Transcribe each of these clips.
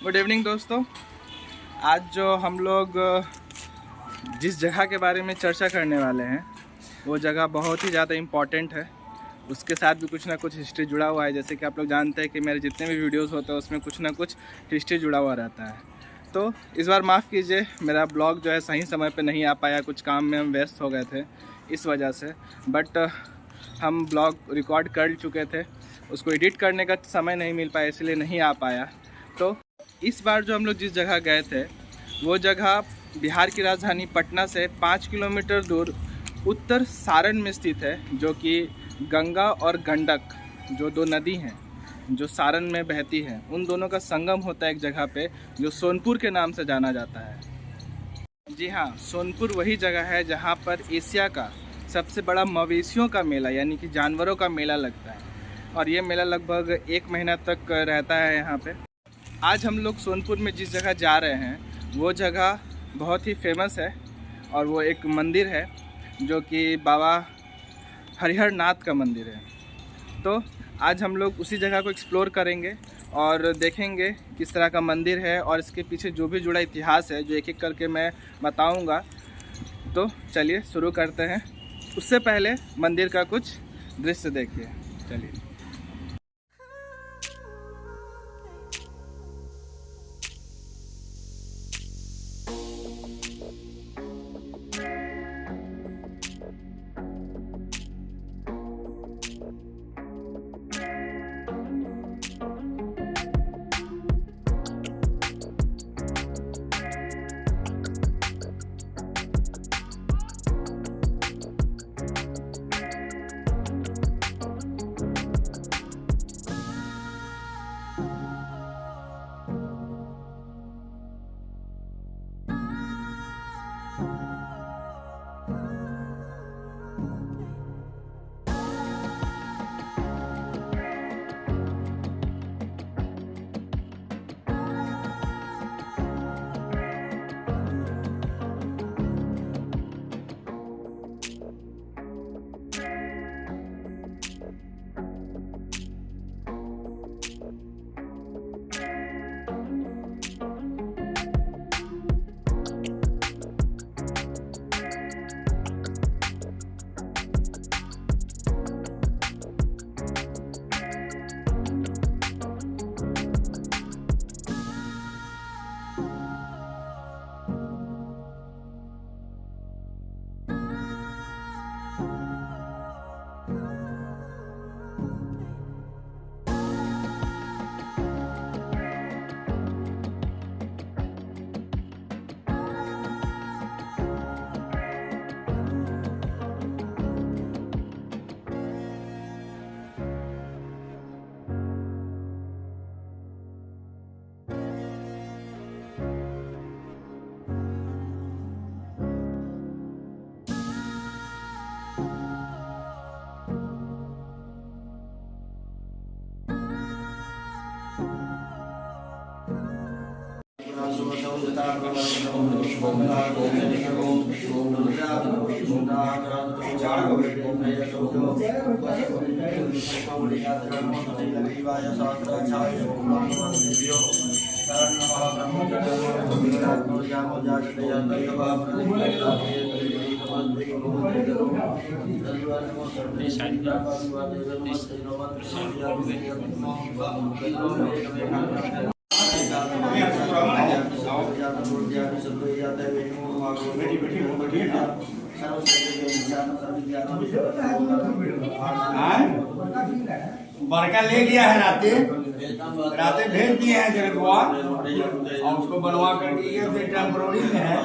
Good evening दोस्तों। आज जो हम लोग जिस जगह के बारे में चर्चा करने वाले हैं वो जगह बहुत ही ज़्यादा इम्पॉर्टेंट है। उसके साथ भी कुछ ना कुछ हिस्ट्री जुड़ा हुआ है। जैसे कि आप लोग जानते हैं कि मेरे जितने भी वीडियोस होते हैं उसमें कुछ ना कुछ हिस्ट्री जुड़ा हुआ रहता है। तो इस बार माफ़ कीजिए, मेरा ब्लॉग जो है सही समय पे नहीं आ पाया, कुछ काम में हम व्यस्त हो गए थे इस वजह से। बट हम ब्लॉग रिकॉर्ड कर चुके थे, उसको एडिट करने का समय नहीं मिल पाया, इसलिए नहीं आ पाया। तो इस बार जो हम लोग जिस जगह गए थे वो जगह बिहार की राजधानी पटना से 5 किलोमीटर दूर उत्तर सारण में स्थित है, जो कि गंगा और गंडक जो दो नदी हैं जो सारण में बहती हैं, उन दोनों का संगम होता है एक जगह पे जो सोनपुर के नाम से जाना जाता है। जी हाँ, सोनपुर वही जगह है जहाँ पर एशिया का सबसे बड़ा मवेशियों का मेला यानी कि जानवरों का मेला लगता है, और ये मेला लगभग 1 महीना तक रहता है यहाँ पे। आज हम लोग सोनपुर में जिस जगह जा रहे हैं वो जगह बहुत ही फेमस है, और वो एक मंदिर है जो कि बाबा हरिहर नाथ का मंदिर है। तो आज हम लोग उसी जगह को एक्सप्लोर करेंगे और देखेंगे किस तरह का मंदिर है और इसके पीछे जो भी जुड़ा इतिहास है, जो एक एक करके मैं बताऊंगा। तो चलिए शुरू करते हैं। उससे पहले मंदिर का कुछ दृश्य देखिए। चलिए। बड़का ले गया है राते राते भेज दिए हैं जगवा, और उसको बनवा कर ये टेम्पोररी में है।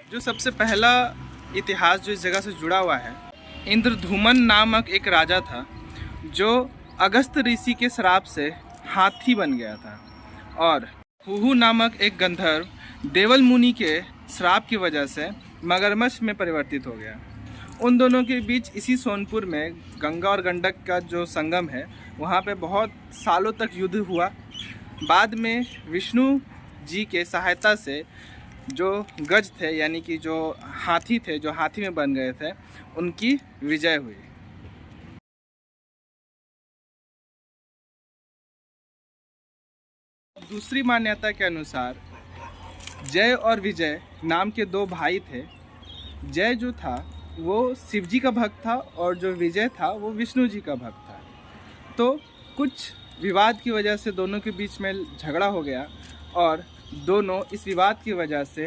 जो सबसे पहला इतिहास जो इस जगह से जुड़ा हुआ है, इंद्रधुमन नामक एक राजा था जो अगस्त ऋषि के श्राप से हाथी बन गया था, और हुहु नामक एक गंधर्व देवल मुनि के श्राप की वजह से मगरमच्छ में परिवर्तित हो गया। उन दोनों के बीच इसी सोनपुर में गंगा और गंडक का जो संगम है वहाँ पे बहुत सालों तक युद्ध हुआ। बाद में विष्णु जी के सहायता से जो गज थे यानी कि जो हाथी थे, जो हाथी में बन गए थे, उनकी विजय हुई। दूसरी मान्यता के अनुसार जय और विजय नाम के दो भाई थे। जय जो था वो शिव जी का भक्त था और जो विजय था वो विष्णु जी का भक्त था। तो कुछ विवाद की वजह से दोनों के बीच में झगड़ा हो गया और दोनों इस विवाद की वजह से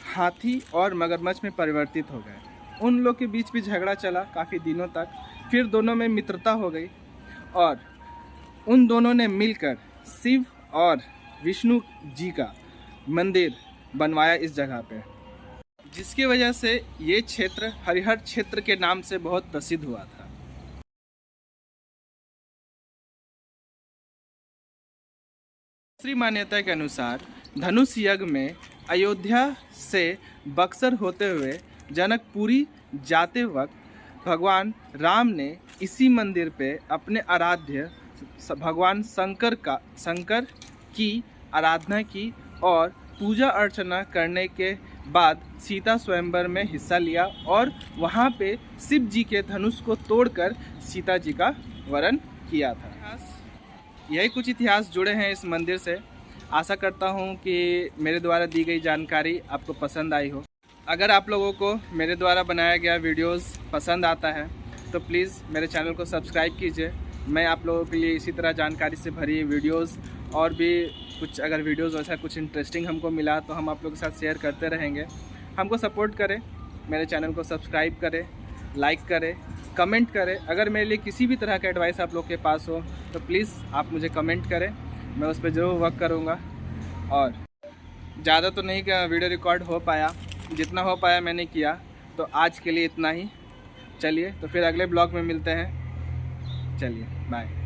हाथी और मगरमच्छ में परिवर्तित हो गए। उन लोग के बीच भी झगड़ा चला काफ़ी दिनों तक, फिर दोनों में मित्रता हो गई और उन दोनों ने मिलकर शिव और विष्णु जी का मंदिर बनवाया इस जगह पे, जिसकी वजह से ये क्षेत्र हरिहर क्षेत्र के नाम से बहुत प्रसिद्ध हुआ था। दूसरी मान्यता के अनुसार धनुष यज्ञ में अयोध्या से बक्सर होते हुए जनकपुरी जाते वक्त भगवान राम ने इसी मंदिर पे अपने आराध्य भगवान शंकर की आराधना की और पूजा अर्चना करने के बाद सीता स्वयंवर में हिस्सा लिया और वहाँ पे शिव जी के धनुष को तोड़कर सीता जी का वरण किया था। यही कुछ इतिहास जुड़े हैं इस मंदिर से। आशा करता हूँ कि मेरे द्वारा दी गई जानकारी आपको पसंद आई हो। अगर आप लोगों को मेरे द्वारा बनाया गया वीडियोस पसंद आता है तो प्लीज़ मेरे चैनल को सब्सक्राइब कीजिए। मैं आप लोगों के लिए इसी तरह जानकारी से भरी वीडियोस और भी कुछ, अगर वीडियोस वैसा कुछ इंटरेस्टिंग हमको मिला तो हम आप लोगों के साथ शेयर करते रहेंगे। हमको सपोर्ट करें, मेरे चैनल को सब्सक्राइब करें, लाइक करें, कमेंट करें। अगर मेरे लिए किसी भी तरह का एडवाइस आप लोग के पास हो तो प्लीज़ आप मुझे कमेंट करें, मैं उस पर ज़रूर वर्क करूँगा। और ज़्यादा तो नहीं वीडियो रिकॉर्ड हो पाया, जितना हो पाया मैंने किया, तो आज के लिए इतना ही। चलिए तो फिर अगले ब्लॉग में मिलते हैं। चलिए बाय।